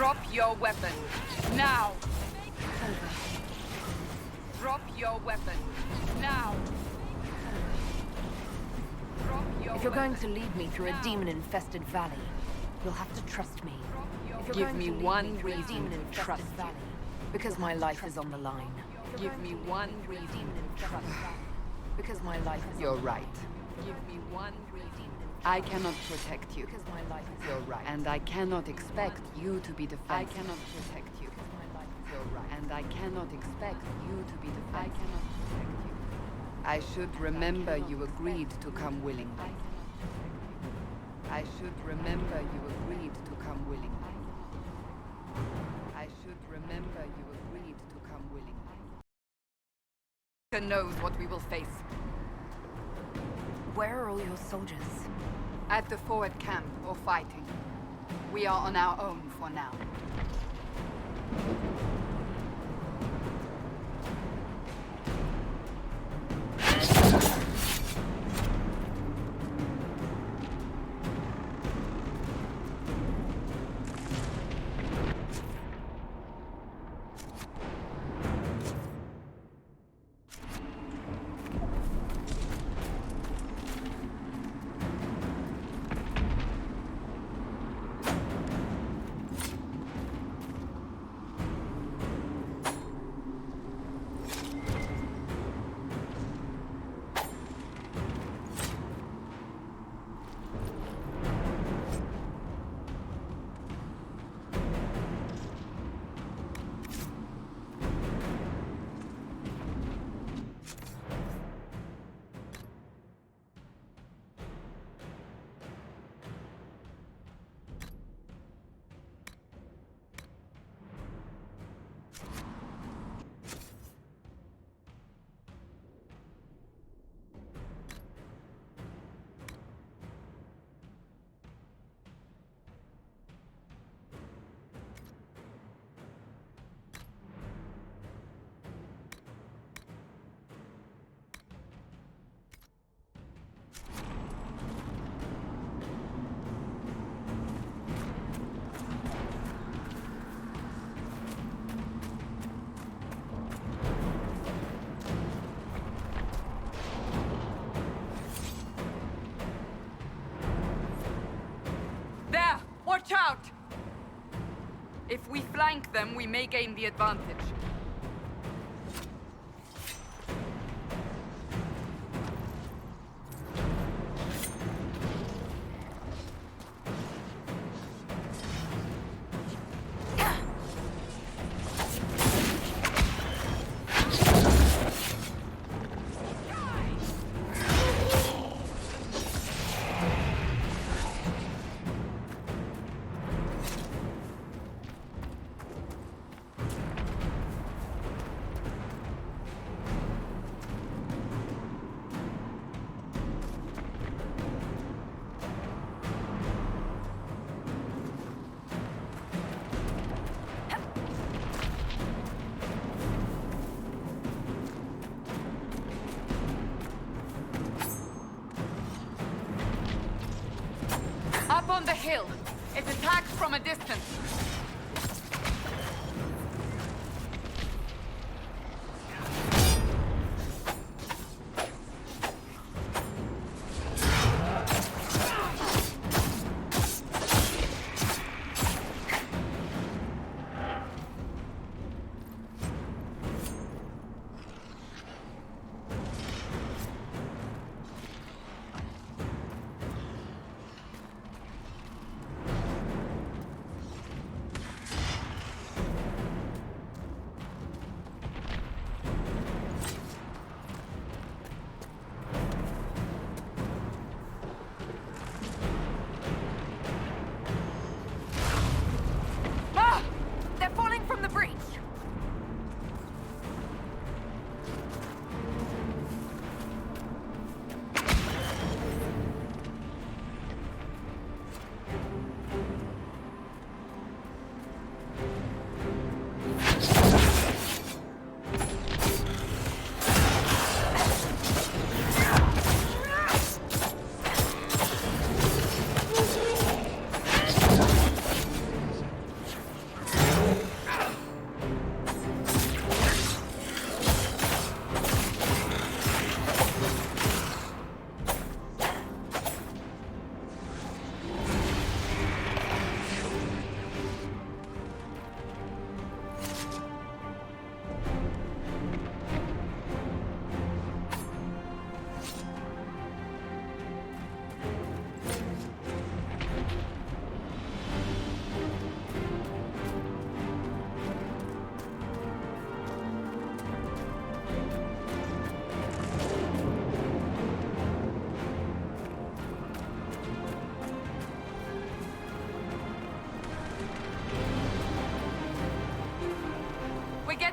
Drop your weapon. Now! Drop your weapon. Now! Drop your If you're going weapon. to lead me through a Now. demon-infested valley, you'll have to trust me. If you're Give going me to lead one through a reason to demon-infested trust you. valley, because my life is on the line. Give me one reason to trust you. Because my life is You're on the right. line. Give me one reason. I cannot protect you. Because my life is You're right. And I cannot expect you to be defensive. I cannot protect you. because my life is You're right. And I cannot expect you to be defensive. I cannot protect you. I should remember you agreed to come willingly. I should remember you agreed to come willingly. I should remember you agreed to come willingly. Who knows what we will face? Where are all your soldiers? At the forward camp or fighting. We are on our own for now. There! Watch out! If we flank them, we may gain the advantage. Up on the hill. It attacks from a distance.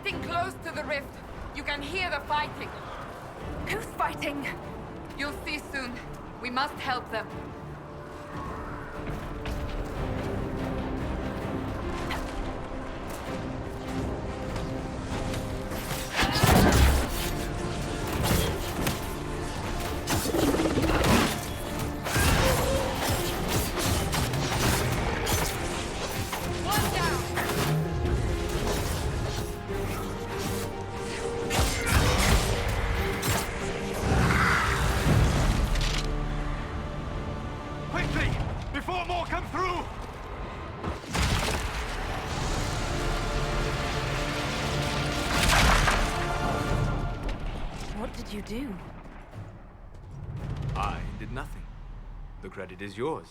getting close to the rift. You can hear the fighting. Who's fighting? You'll see soon. We must help them. You do? I did nothing. The credit is yours.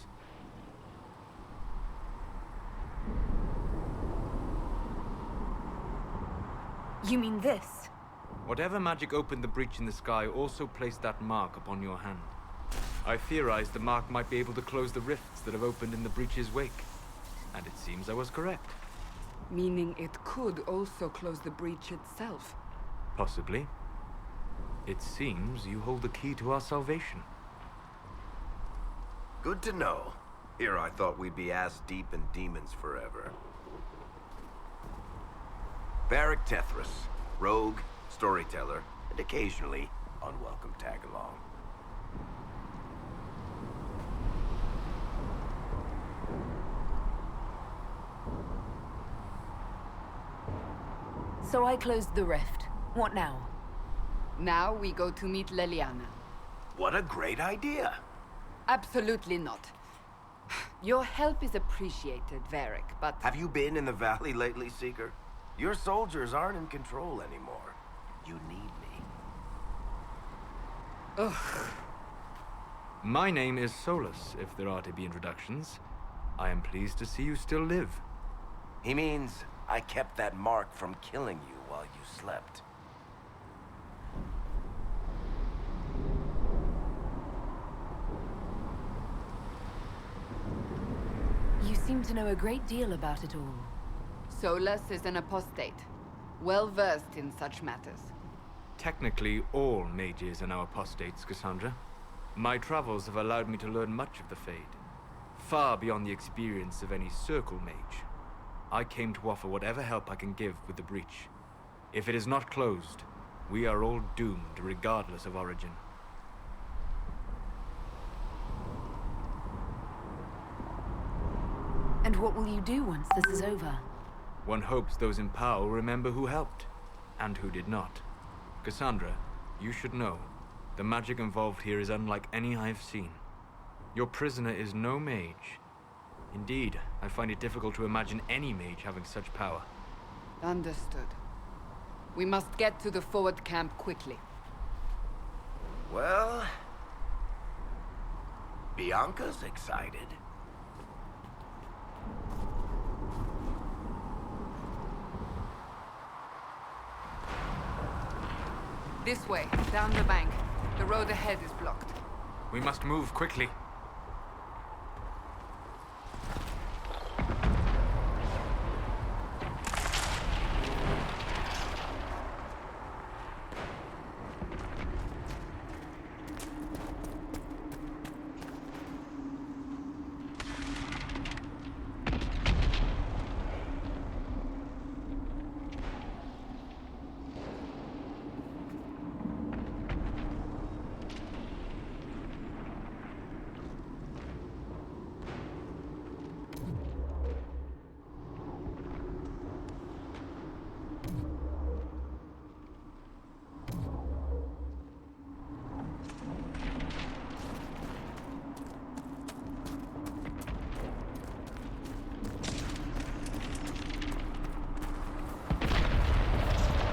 You mean this? Whatever magic opened the breach in the sky also placed that mark upon your hand. I theorized the mark might be able to close the rifts that have opened in the breach's wake. And it seems I was correct. Meaning it could also close the breach itself. Possibly. It seems you hold the key to our salvation. Good to know. Here I thought we'd be ass-deep in demons forever. Varric Tethras, rogue, storyteller, and occasionally unwelcome tag-along. So I closed the rift. What now? Now we go to meet Leliana. What a great idea! Absolutely not. Your help is appreciated, Varric, but... Have you been in the valley lately, Seeker? Your soldiers aren't in control anymore. You need me. Ugh. My name is Solus, if there are to be introductions. I am pleased to see you still live. He means I kept that mark from killing you while you slept. You seem to know a great deal about it all. Solus is an apostate, well-versed in such matters. Technically, all mages are now apostates, Cassandra. My travels have allowed me to learn much of the Fade, far beyond the experience of any circle mage. I came to offer whatever help I can give with the breach. If it is not closed, we are all doomed regardless of origin. And what will you do once this is over? One hopes those in power will remember who helped, and who did not. Cassandra, you should know, the magic involved here is unlike any I have seen. Your prisoner is no mage. Indeed, I find it difficult to imagine any mage having such power. Understood. We must get to the forward camp quickly. Well... Bianca's excited. This way, down the bank. The road ahead is blocked. We must move quickly.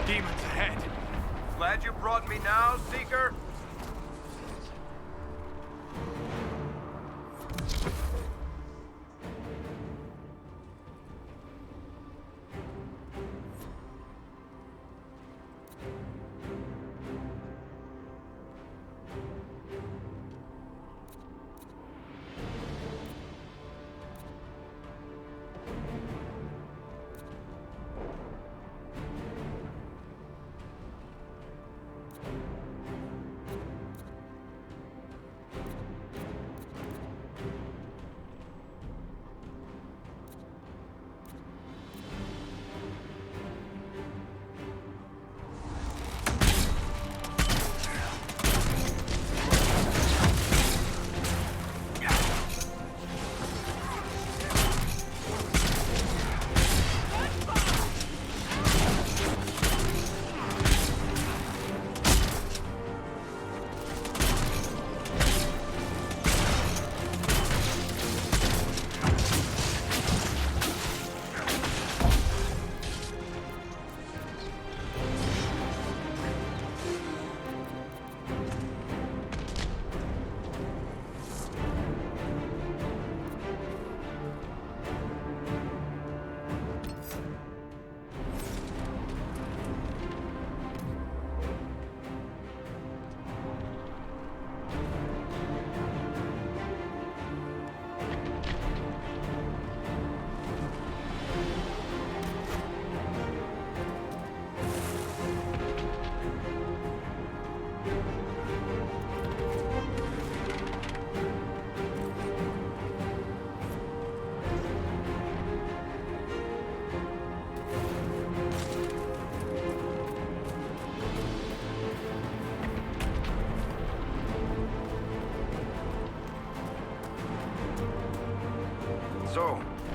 Demons ahead. Glad you brought me now, Seeker?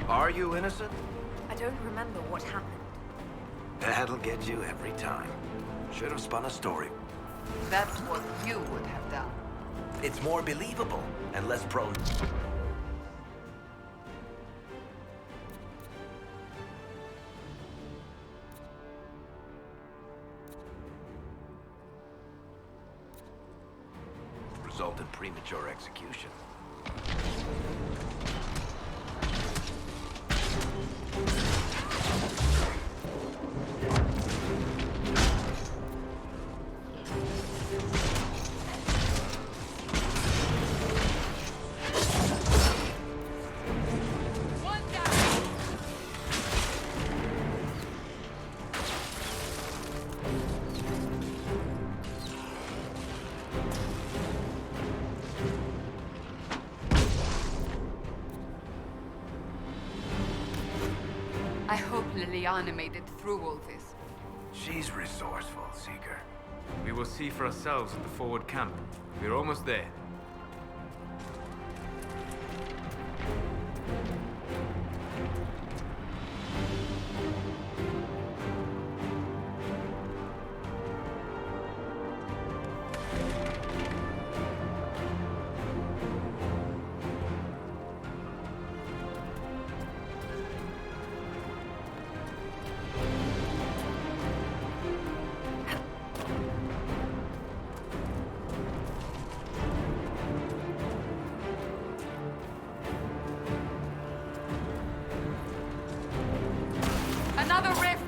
Are you innocent? I don't remember what happened. That'll get you every time. Should have spun a story. That's what you would have done. It's more believable and less prone. Result in premature execution. I hope Liliana made it through all this. She's resourceful, Seeker. We will see for ourselves at the forward camp. We're almost there. Another rift!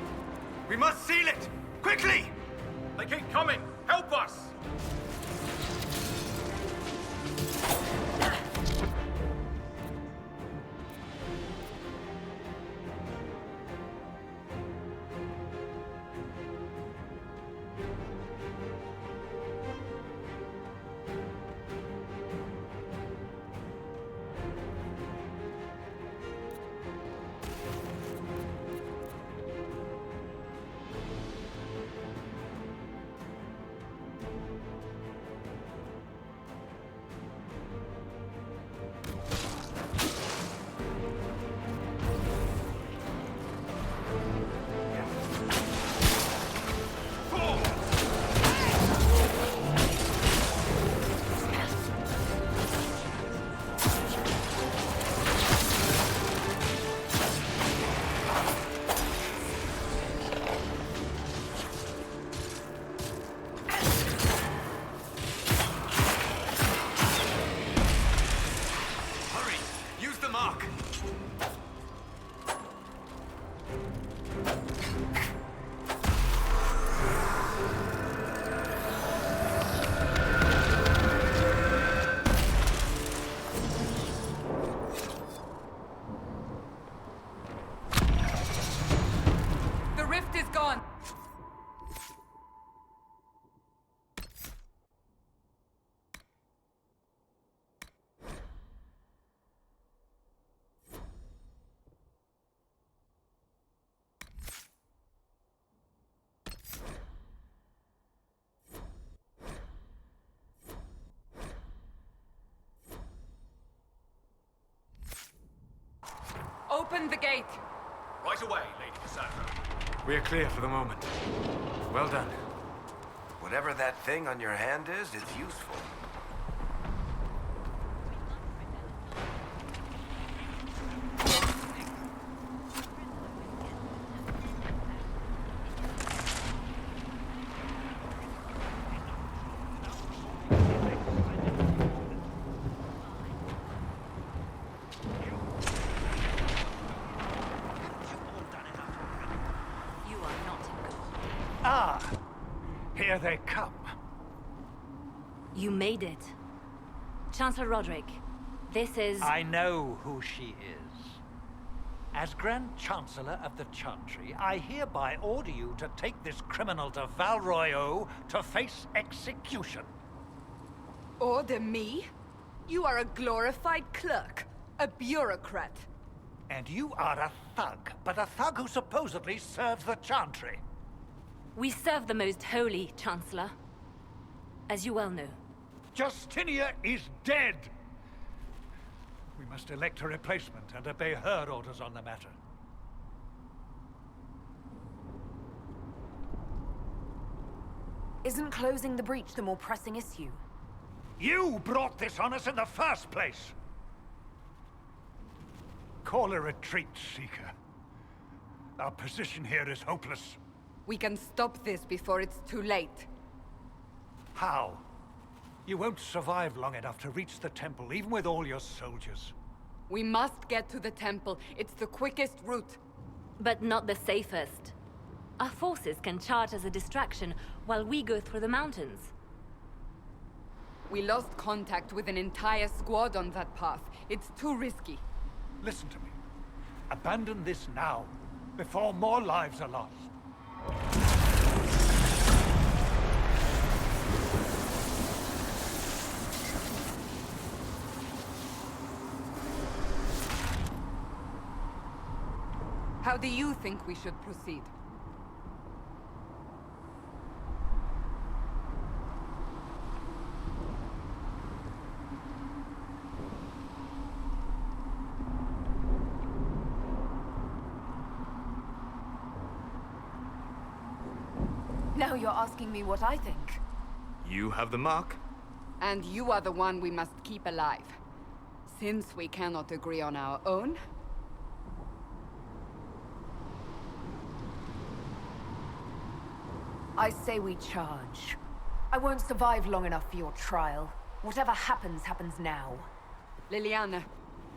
We must seal it! Quickly! They keep coming! Help us! Open the gate! Right away, Lady Cassandra. We are clear for the moment. Well done. Whatever that thing on your hand is, it's useful. Here they come. You made it. Chancellor Roderick, this is... I know who she is. As Grand Chancellor of the Chantry, I hereby order you to take this criminal to Val Royeaux to face execution. Order me? You are a glorified clerk, a bureaucrat. And you are a thug, but a thug who supposedly serves the Chantry. We serve the most holy, Chancellor. As you well know. Justinia is dead! We must elect a replacement and obey her orders on the matter. Isn't closing the breach the more pressing issue? You brought this on us in the first place! Call a retreat, Seeker. Our position here is hopeless. We can stop this before it's too late. How? You won't survive long enough to reach the temple, even with all your soldiers. We must get to the temple. It's the quickest route. But not the safest. Our forces can charge as a distraction while we go through the mountains. We lost contact with an entire squad on that path. It's too risky. Listen to me. Abandon this now, before more lives are lost. How do you think we should proceed? Now you're asking me what I think. You have the mark. And you are the one we must keep alive. Since we cannot agree on our own, I say we charge. I won't survive long enough for your trial. Whatever happens, happens now. Liliana,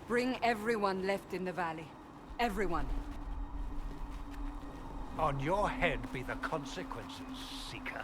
bring everyone left in the valley. Everyone. On your head be the consequences, Seeker.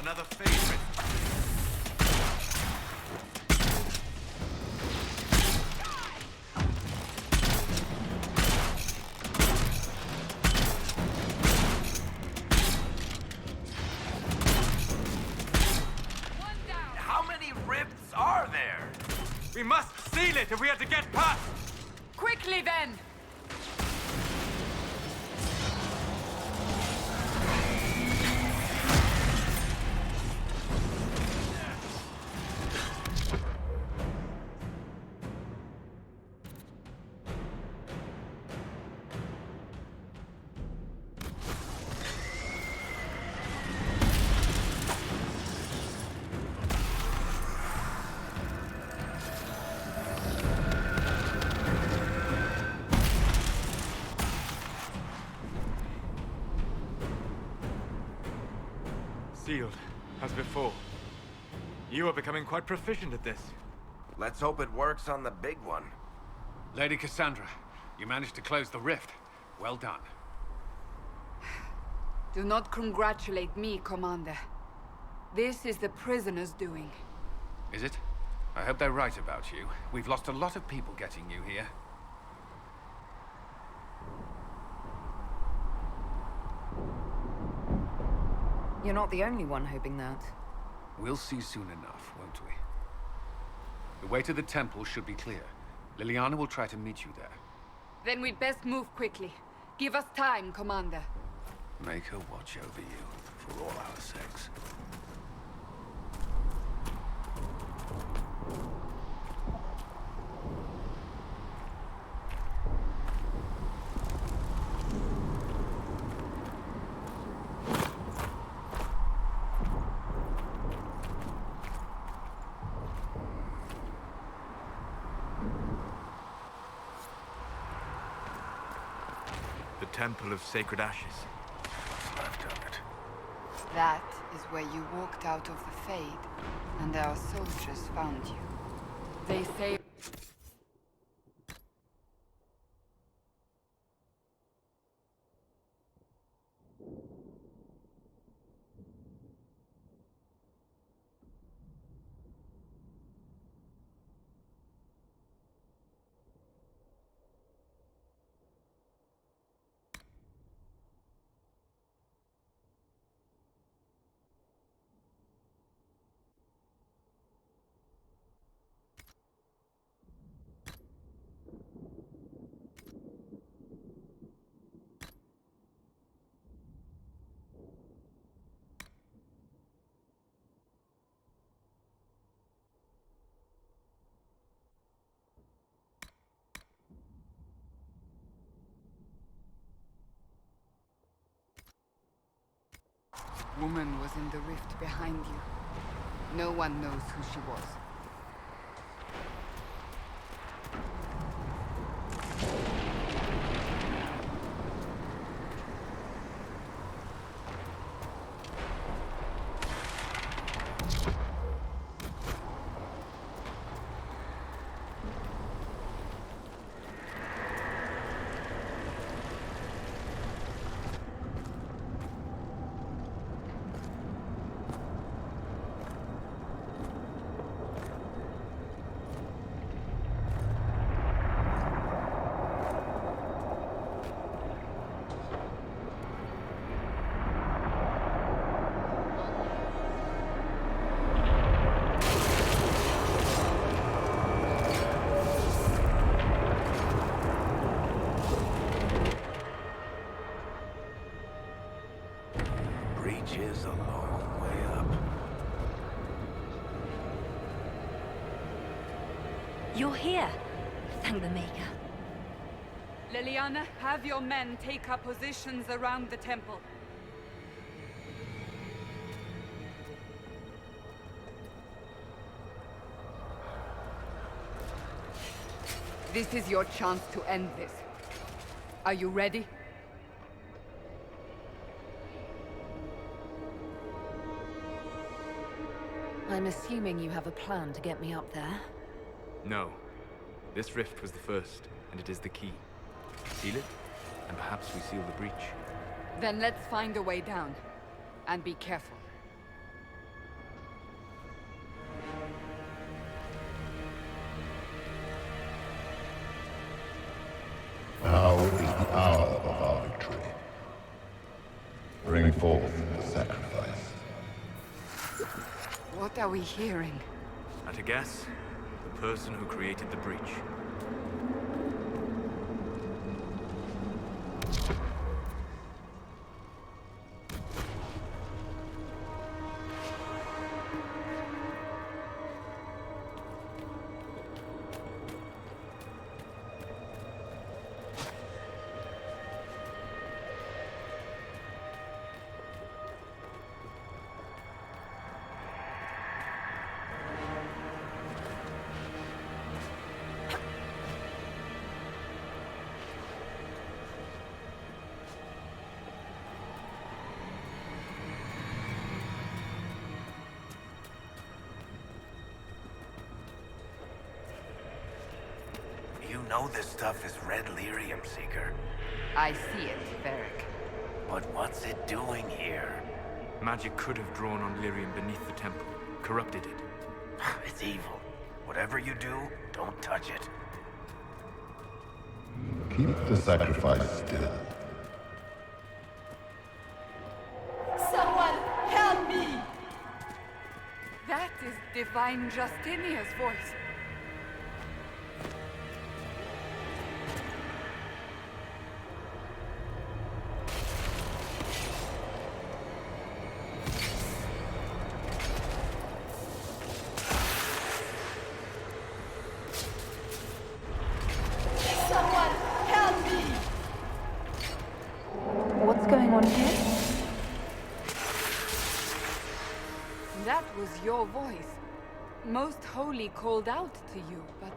Another favorite. How many rifts are there? We must seal it if we are to get past. Quickly then! Sealed, as before. You are becoming quite proficient at this. Let's hope it works on the big one. Lady Cassandra, you managed to close the rift. Well done. Do not congratulate me, Commander. This is the prisoners' doing. Is it? I hope they're right about you. We've lost a lot of people getting you here. You're not the only one hoping that. We'll see soon enough, won't we? The way to the temple should be clear. Liliana will try to meet you there. Then we'd best move quickly. Give us time, Commander. Make her watch over you for all our sakes. The Temple of Sacred Ashes. Left of it. That is where you walked out of the Fade, and our soldiers found you. They say... Woman was in the rift behind you. No one knows who she was. Breach is a long way up. You're here. Thank the Maker. Liliana, have your men take up positions around the temple. This is your chance to end this. Are you ready? I'm assuming you have a plan to get me up there. No. This rift was the first, and it is the key. Seal it, and perhaps we seal the breach. Then let's find a way down. And be careful. Now is the hour of our victory. Bring forth the sacrifice. What are we hearing? At a guess, the person who created the breach. You know this stuff is red lyrium, Seeker. I see it, Varric. But what's it doing here? Magic could have drawn on lyrium beneath the temple, corrupted it. It's evil. Whatever you do, don't touch it. Keep the sacrifice still. Someone help me! That is Divine Justinia's voice. your voice. Most Holy called out to you, but...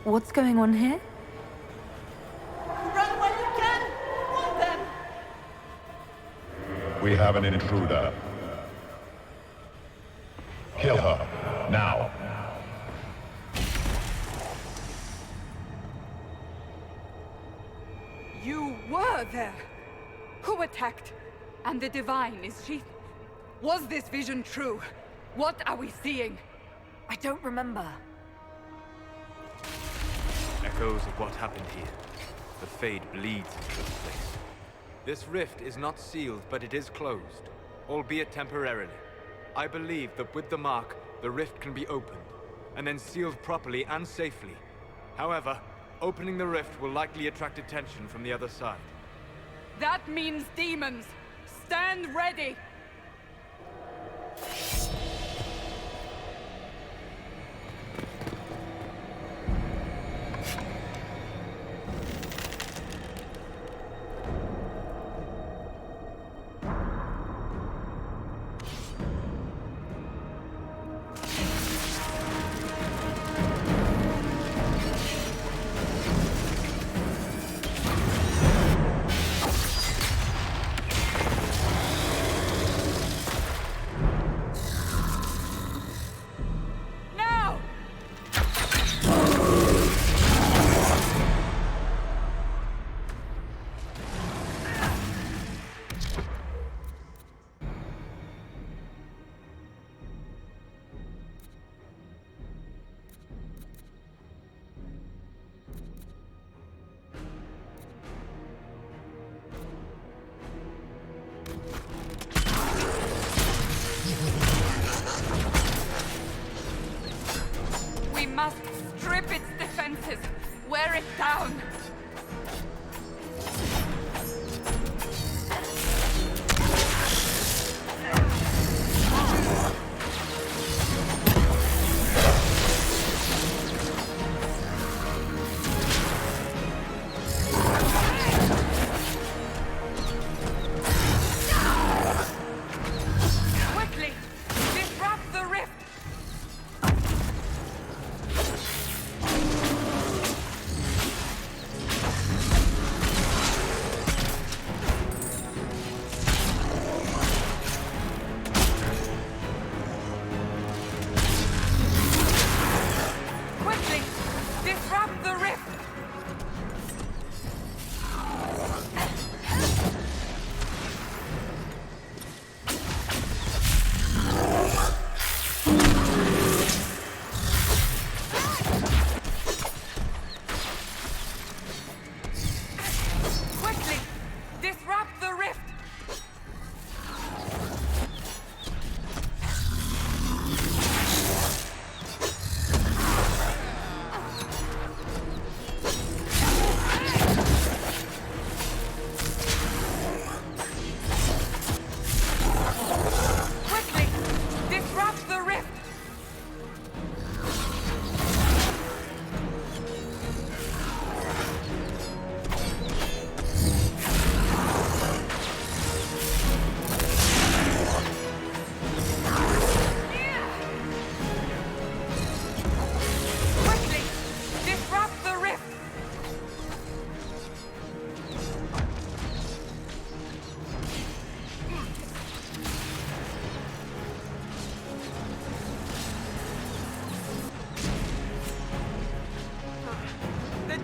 What's going on here? Run while you can! Warn them! We have an intruder. Kill her, now. You were there! Who attacked? And the Divine, is she... Was this vision true? What are we seeing? I don't remember. Echoes of what happened here. The Fade bleeds into this place. This rift is not sealed, but it is closed, albeit temporarily. I believe that with the mark, the rift can be opened, and then sealed properly and safely. However, opening the rift will likely attract attention from the other side. That means demons! Stand ready! Must strip its defenses, wear it down. Quickly, disrupt the rift.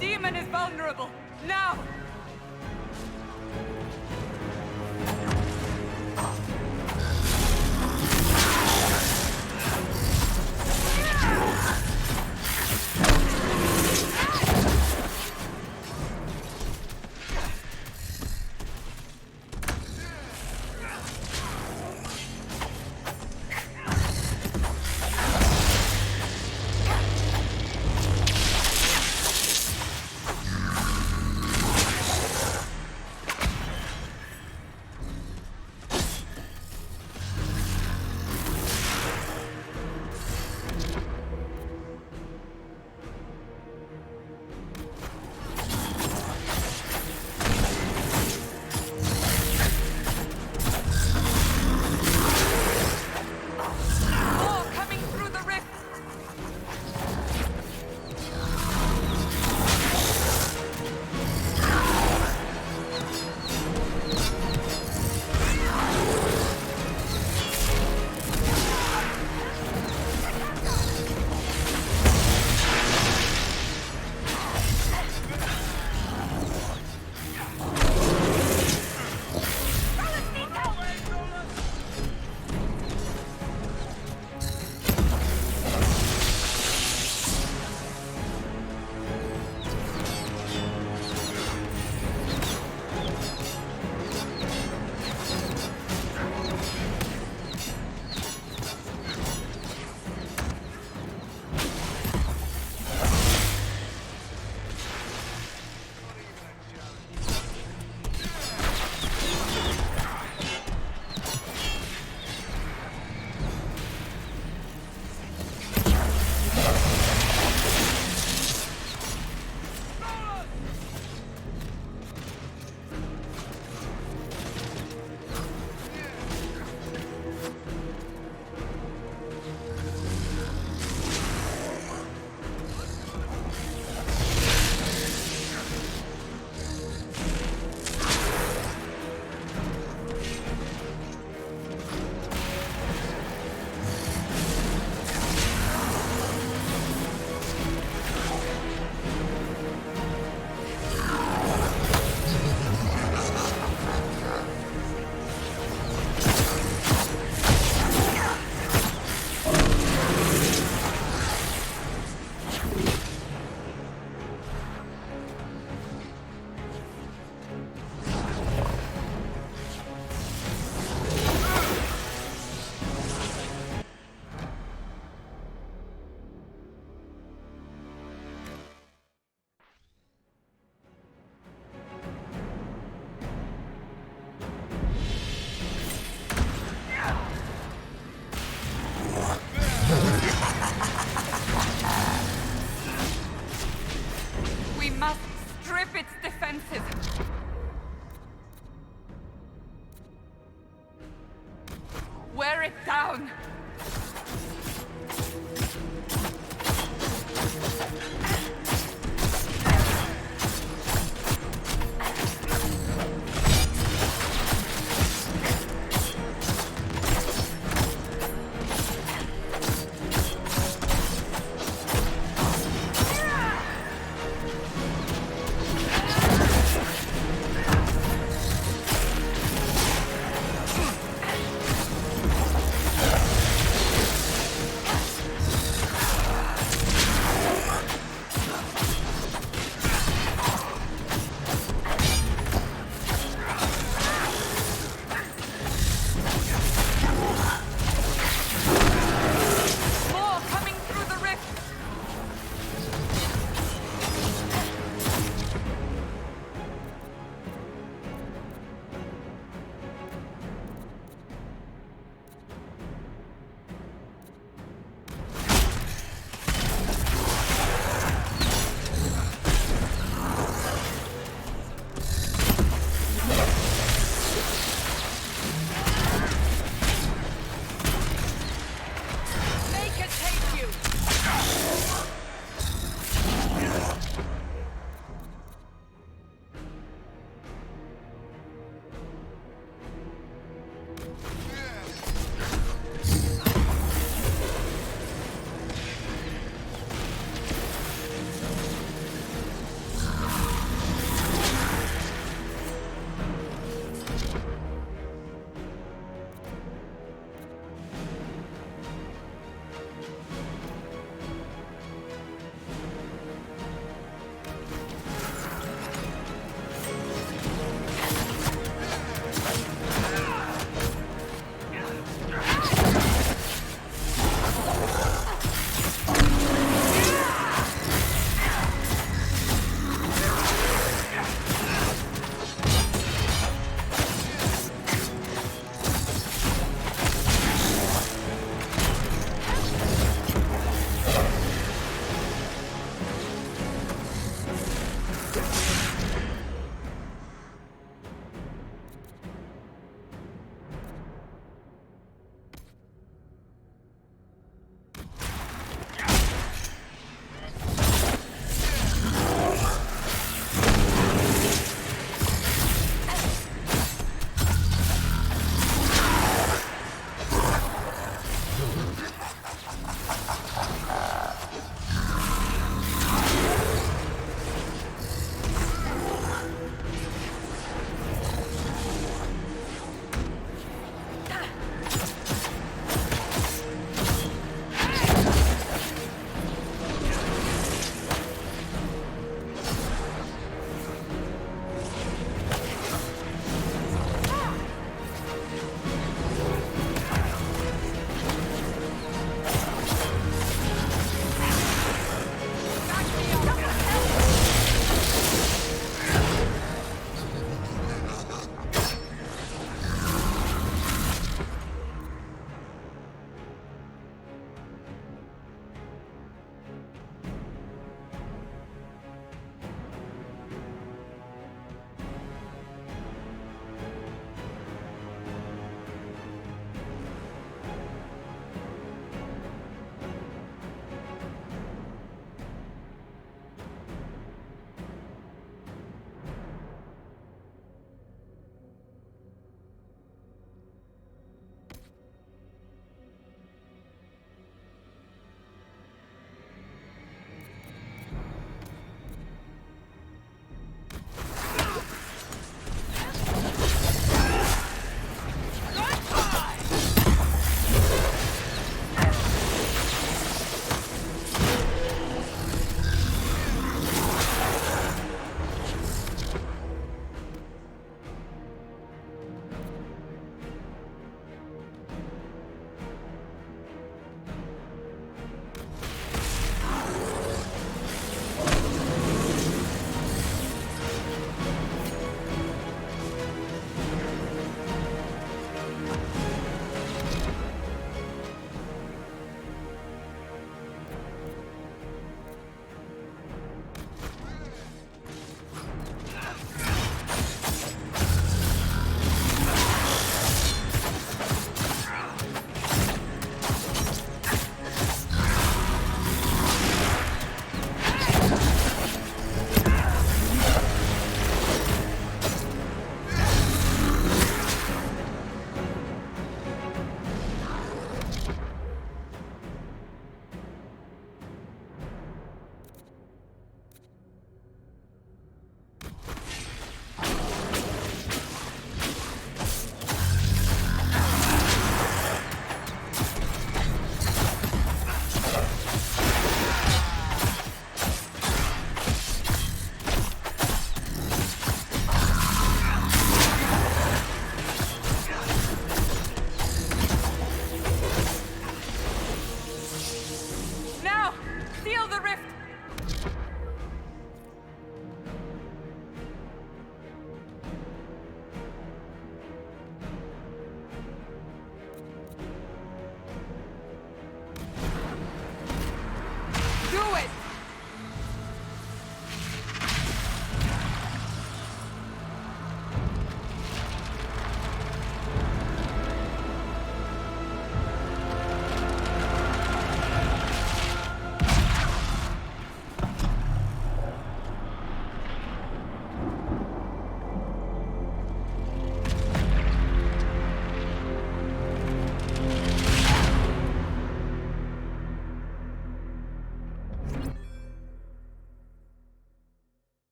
demon is vulnerable. Now! must strip its defenses. Wear it down.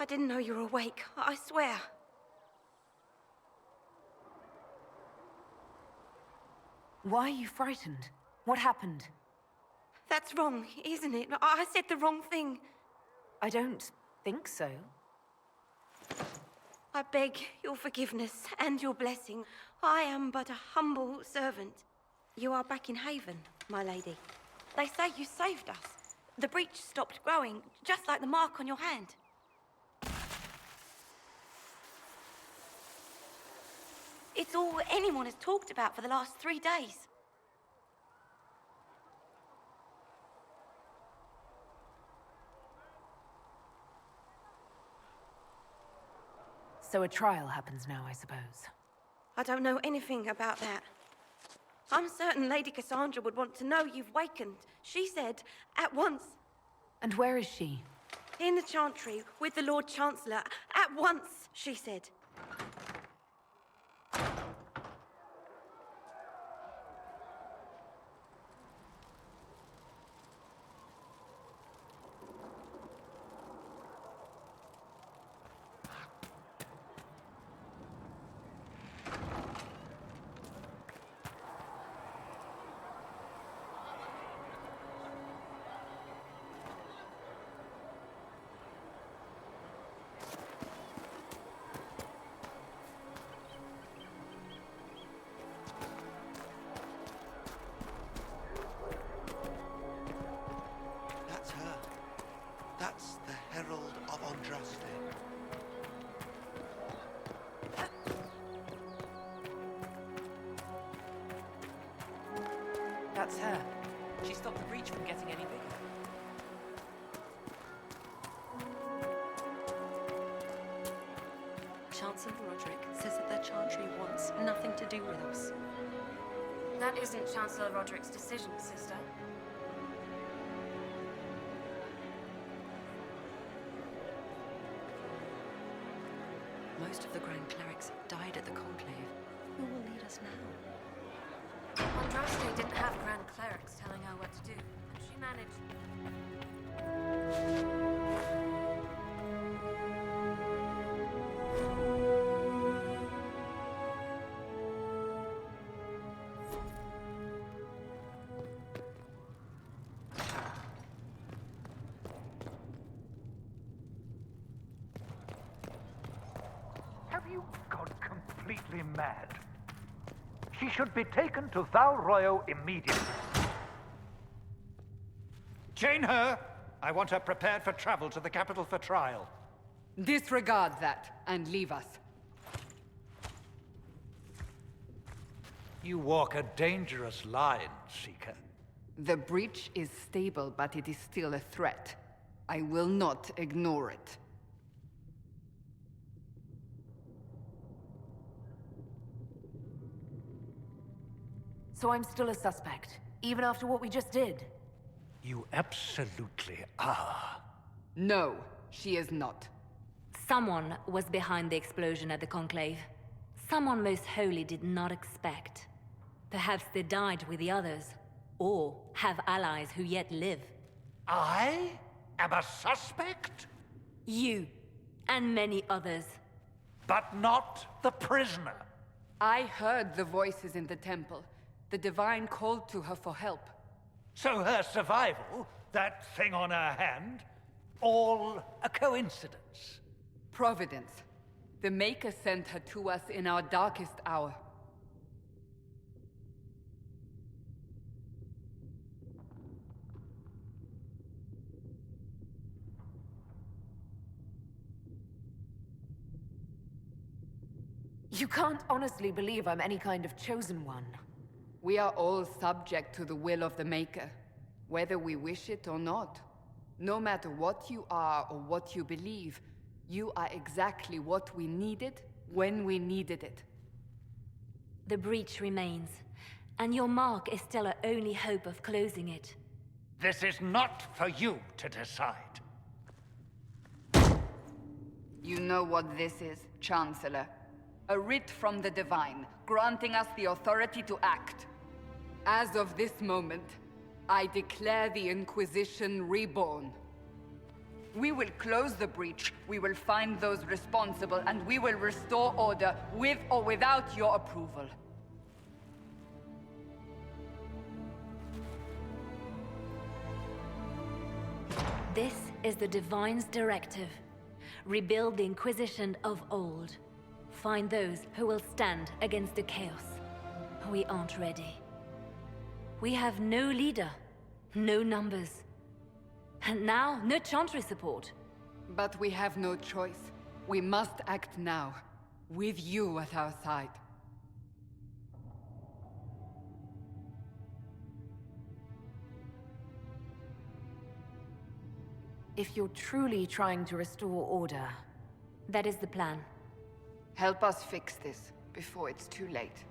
I didn't know you were awake, I swear. Why are you frightened? What happened? That's wrong, isn't it? I said the wrong thing. I don't think so. I beg your forgiveness and your blessing. I am but a humble servant. You are back in Haven, my lady. They say you saved us. The breach stopped growing, just like the mark on your hand. It's all anyone has talked about for the last 3 days. So a trial happens now, I suppose. I don't know anything about that. I'm certain Lady Cassandra would want to know you've wakened. She said, at once. And where is she? In the Chantry, with the Lord Chancellor. At once, she said. That's her. That's the Herald of Andraste. That's her. She stopped the breach from getting any bigger. Chancellor Roderick says that the Chantry wants nothing to do with us. That isn't Chancellor Roderick's decision, sister. Most of the Grand Clerics died at the Conclave. Who will lead us now? Andraste didn't have Grand Clerics telling her what to do, and she managed. Have you gone completely mad? She should be taken to Val Royo immediately. Chain her! I want her prepared for travel to the capital for trial. Disregard that and leave us. You walk a dangerous line, Seeker. The breach is stable, but it is still a threat. I will not ignore it. So I'm still a suspect, even after what we just did? You absolutely are. No, she is not. Someone was behind the explosion at the Conclave. Someone most holy did not expect. Perhaps they died with the others, or have allies who yet live. I am a suspect? You, and many others. But not the prisoner. I heard the voices in the temple. The Divine called to her for help. So her survival, that thing on her hand, all a coincidence? Providence. The Maker sent her to us in our darkest hour. You can't honestly believe I'm any kind of chosen one. We are all subject to the will of the Maker, whether we wish it or not. No matter what you are or what you believe, you are exactly what we needed when we needed it. The breach remains, and your mark is still our only hope of closing it. This is not for you to decide. You know what this is, Chancellor. A writ from the Divine, granting us the authority to act. As of this moment, I declare the Inquisition reborn. We will close the breach, we will find those responsible, and we will restore order with or without your approval. This is the Divine's directive. Rebuild the Inquisition of old. Find those who will stand against the chaos. We aren't ready. We have no leader, no numbers. And now, no Chantry support. But we have no choice. We must act now, with you at our side. If you're truly trying to restore order, that is the plan. Help us fix this before it's too late.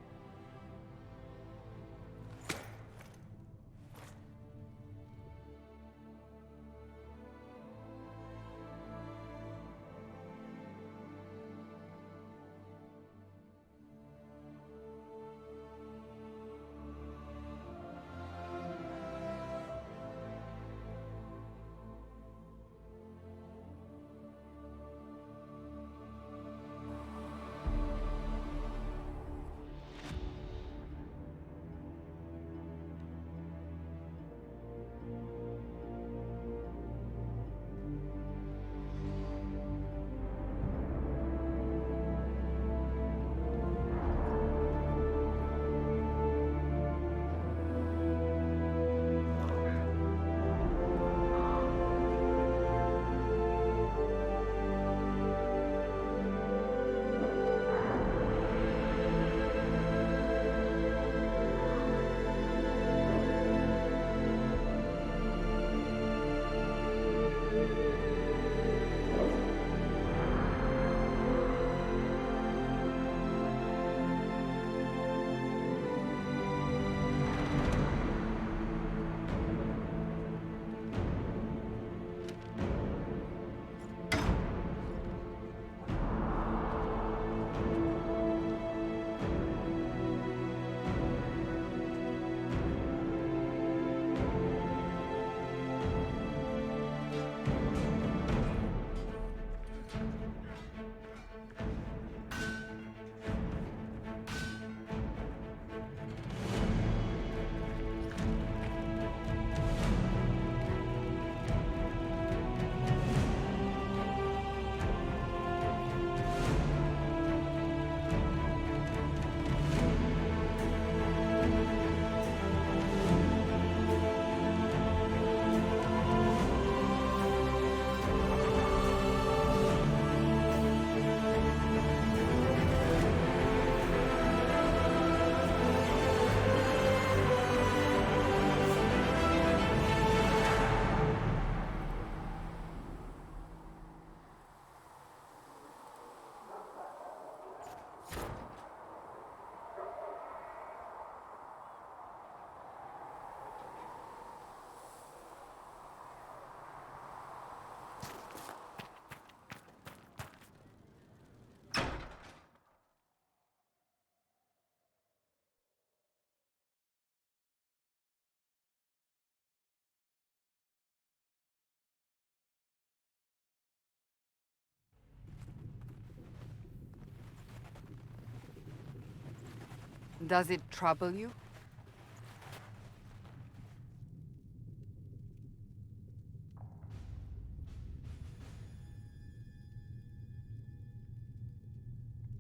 Does it trouble you?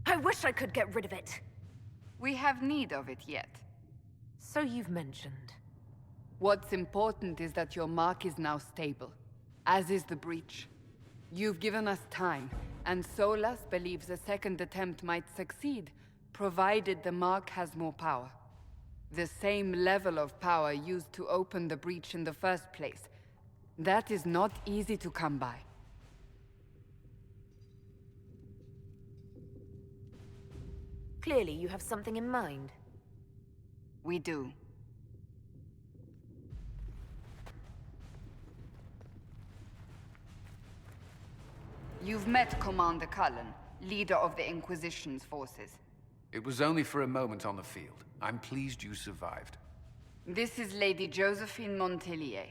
I wish I could get rid of it. We have need of it yet. So you've mentioned. What's important is that your mark is now stable, as is the breach. You've given us time, and Solas believes a second attempt might succeed, provided the mark has more power. The same level of power used to open the breach in the first place. That is not easy to come by. Clearly, you have something in mind. We do. You've met Commander Cullen, leader of the Inquisition's forces. It was only for a moment on the field. I'm pleased you survived. This is Lady Josephine Montelier,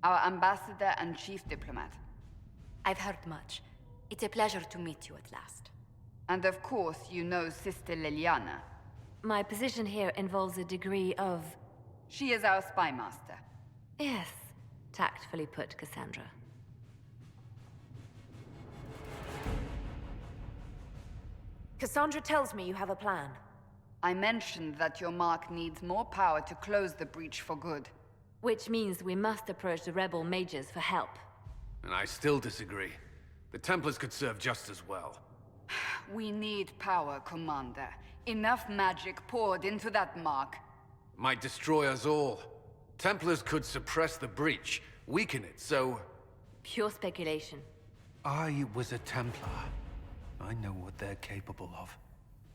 our ambassador and chief diplomat. I've heard much. It's a pleasure to meet you at last. And of course, you know Sister Liliana. My position here involves a degree of... She is our spy master. Yes, tactfully put, Cassandra. Cassandra tells me you have a plan. I mentioned that your mark needs more power to close the breach for good. Which means we must approach the rebel mages for help. And I still disagree. The Templars could serve just as well. We need power, Commander. Enough magic poured into that mark. Might destroy us all. Templars could suppress the breach, weaken it, so... Pure speculation. I was a Templar. I know what they're capable of.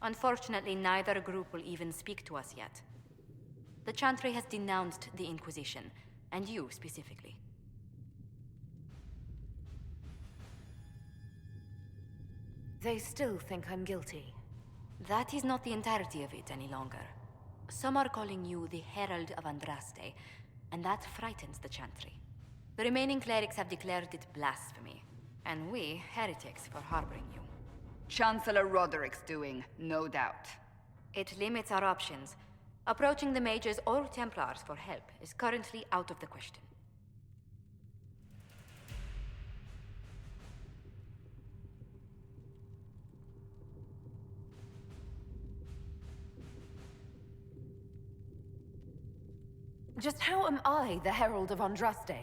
Unfortunately, neither group will even speak to us yet. The Chantry has denounced the Inquisition, and you specifically. They still think I'm guilty. That is not the entirety of it any longer. Some are calling you the Herald of Andraste, and that frightens the Chantry. The remaining clerics have declared it blasphemy, and we, heretics, for harboring you. Chancellor Roderick's doing, no doubt. It limits our options. Approaching the mages or Templars for help is currently out of the question. Just how am I the Herald of Andraste?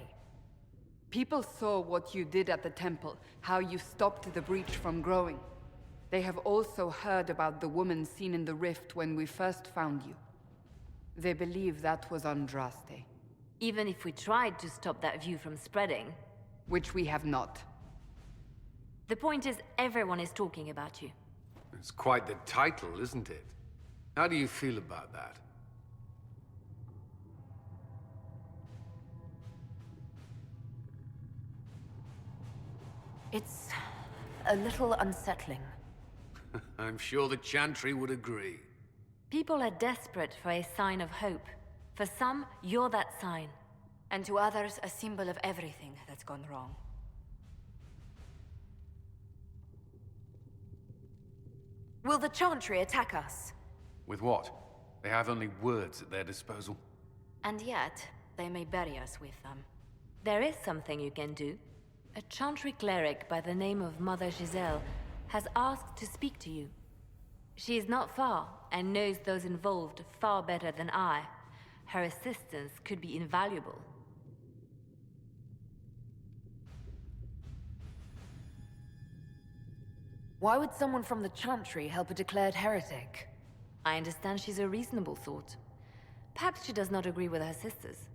People saw what you did at the temple, how you stopped the breach from growing. They have also heard about the woman seen in the rift when we first found you. They believe that was Andraste. Even if we tried to stop that view from spreading... Which we have not. The point is, everyone is talking about you. It's quite the title, isn't it? How do you feel about that? It's a little unsettling. I'm sure the Chantry would agree. People are desperate for a sign of hope. For some, you're that sign. And to others, a symbol of everything that's gone wrong. Will the Chantry attack us? With what? They have only words at their disposal. And yet, they may bury us with them. There is something you can do. A Chantry cleric by the name of Mother Giselle has asked to speak to you. She is not far, and knows those involved far better than I. Her assistance could be invaluable. Why would someone from the Chantry help a declared heretic? I understand she's a reasonable sort. Perhaps she does not agree with her sisters.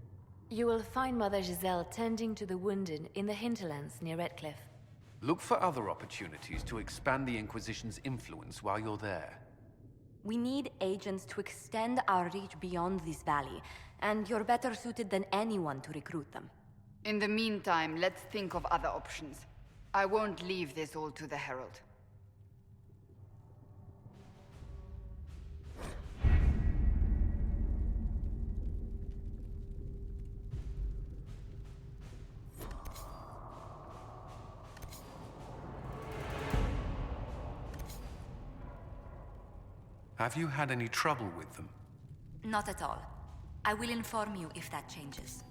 You will find Mother Giselle tending to the wounded in the hinterlands near Redcliffe. Look for other opportunities to expand the Inquisition's influence while you're there. We need agents to extend our reach beyond this valley, and you're better suited than anyone to recruit them. In the meantime, let's think of other options. I won't leave this all to the Herald. Have you had any trouble with them? Not at all. I will inform you if that changes.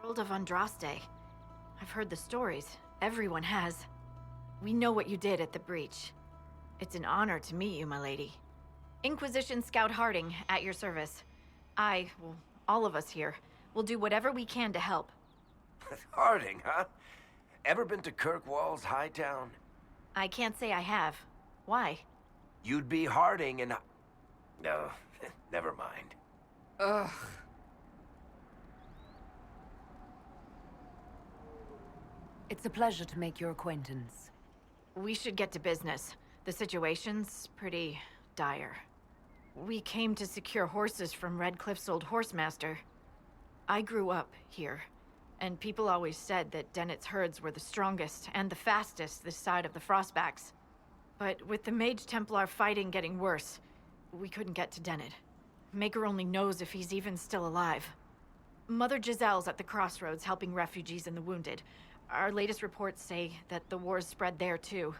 Herald of Andraste. I've heard the stories. Everyone has. We know what you did at the breach. It's an honor to meet you, my lady. Inquisition Scout Harding, at your service. All of us here, will do whatever we can to help. Harding, huh? Ever been to Kirkwall's Hightown? I can't say I have. Why? You'd be Harding and... No, never mind. Ugh. It's a pleasure to make your acquaintance. We should get to business. The situation's pretty dire. We came to secure horses from Redcliffe's old horsemaster. I grew up here, and people always said that Dennett's herds were the strongest and the fastest this side of the Frostbacks. But with the Mage Templar fighting getting worse, we couldn't get to Dennett. Maker only knows if he's even still alive. Mother Giselle's at the crossroads helping refugees and the wounded. Our latest reports say that the war's spread there too.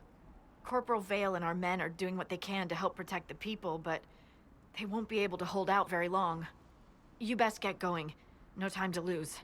Corporal Vale and our men are doing what they can to help protect the people, but they won't be able to hold out very long. You best get going. No time to lose.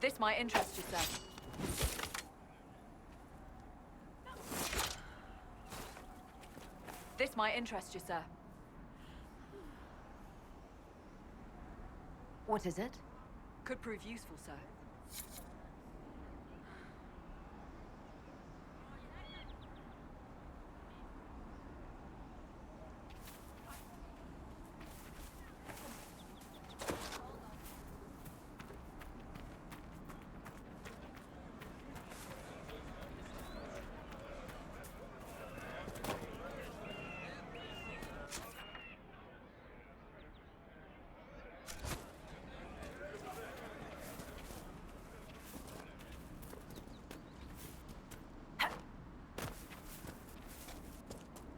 This might interest you, sir. This might interest you, sir. What is it? Could prove useful, sir.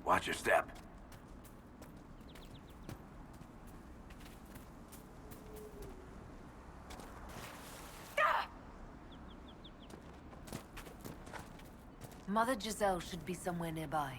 Watch your step. Mother Giselle should be somewhere nearby.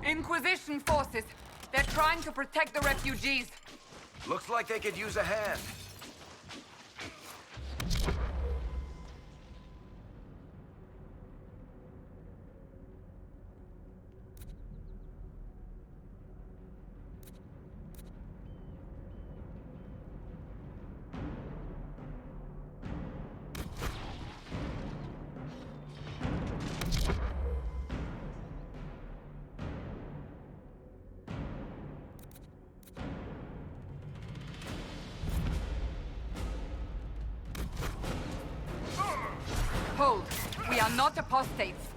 Inquisition forces. They're trying to protect the refugees. Looks like they could use a hand. Hold. We are not apostates.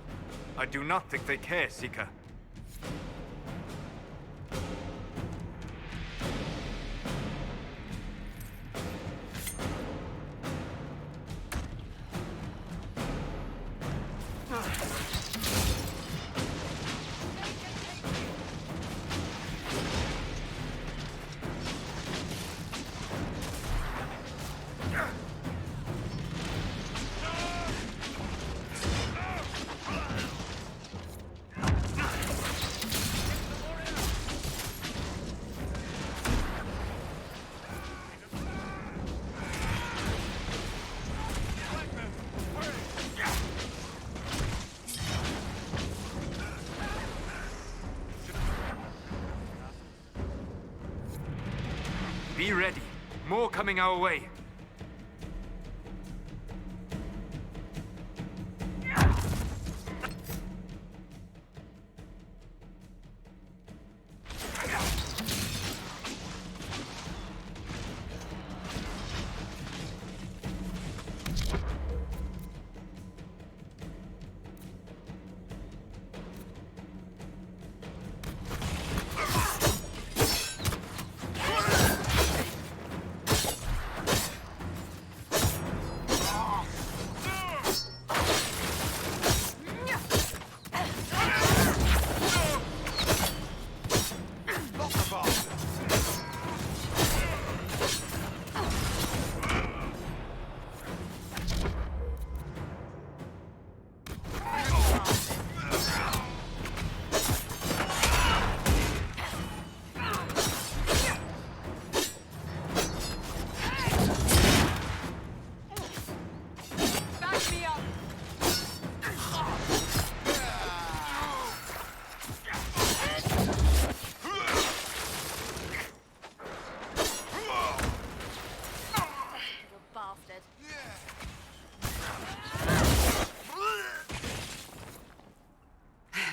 I do not think they care, Seeker. Be ready. More coming our way.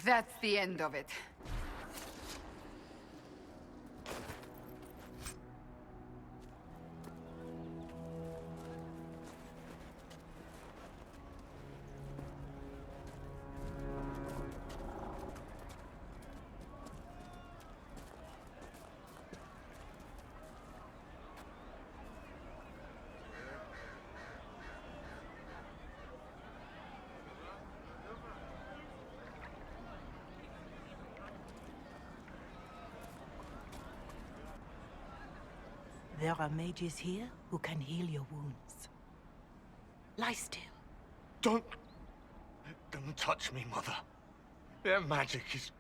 That's the end of it. There are mages here who can heal your wounds. Lie still. Don't touch me, Mother. Their magic is...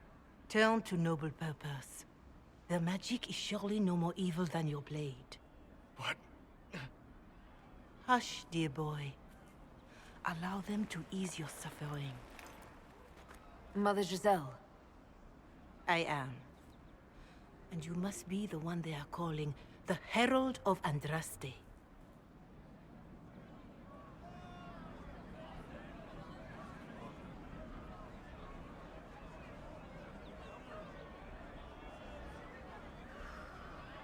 Turn to noble purpose. Their magic is surely no more evil than your blade. But... Hush, dear boy. Allow them to ease your suffering. Mother Giselle. I am. And you must be the one they are calling the Herald of Andraste.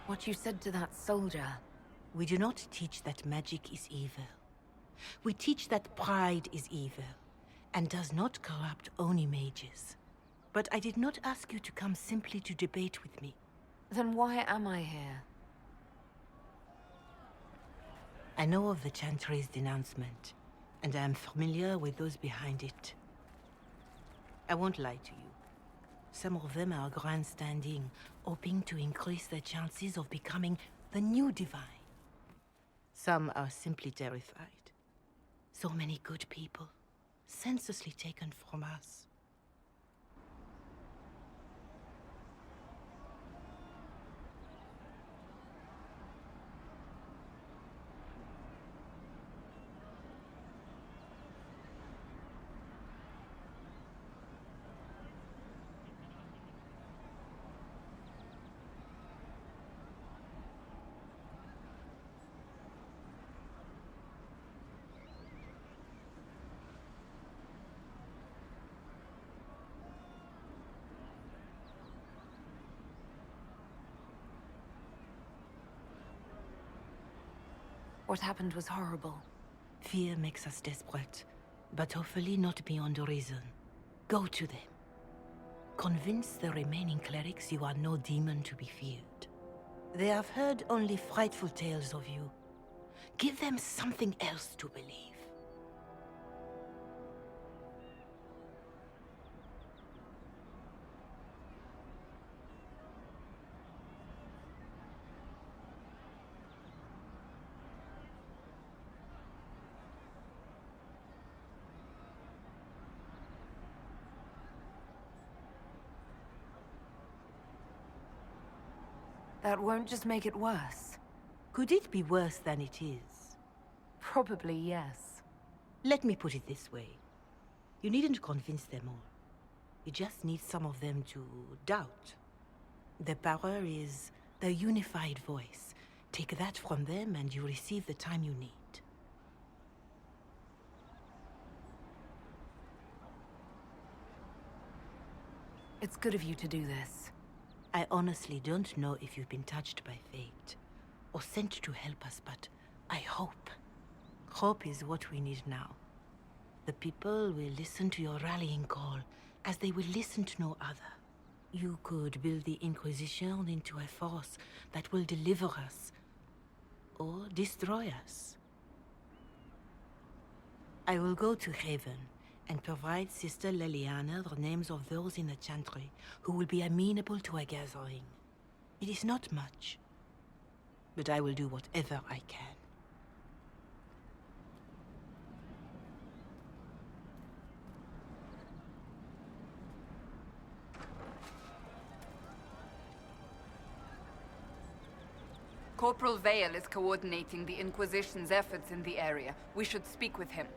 What you said to that soldier. We do not teach that magic is evil. We teach that pride is evil, and does not corrupt Oni mages. But I did not ask you to come simply to debate with me. Then why am I here? I know of the Chantry's denouncement, and I am familiar with those behind it. I won't lie to you. Some of them are grandstanding, hoping to increase their chances of becoming the new divine. Some are simply terrified. So many good people, senselessly taken from us. What happened was horrible. Fear makes us desperate, but hopefully not beyond reason. Go to them. Convince the remaining clerics you are no demon to be feared. They have heard only frightful tales of you. Give them something else to believe. That won't just make it worse. Could it be worse than it is? Probably yes. Let me put it this way. You needn't convince them all. You just need some of them to doubt. The power is the unified voice, Take that from them and you receive the time you need. It's good of you to do this. I honestly don't know if you've been touched by fate, or sent to help us, but I hope. Hope is what we need now. The people will listen to your rallying call, as they will listen to no other. You could build the Inquisition into a force that will deliver us, or destroy us. I will go to Haven and provide Sister Leliana the names of those in the Chantry who will be amenable to a gathering. It is not much, but I will do whatever I can. Corporal Vale is coordinating the Inquisition's efforts in the area. We should speak with him.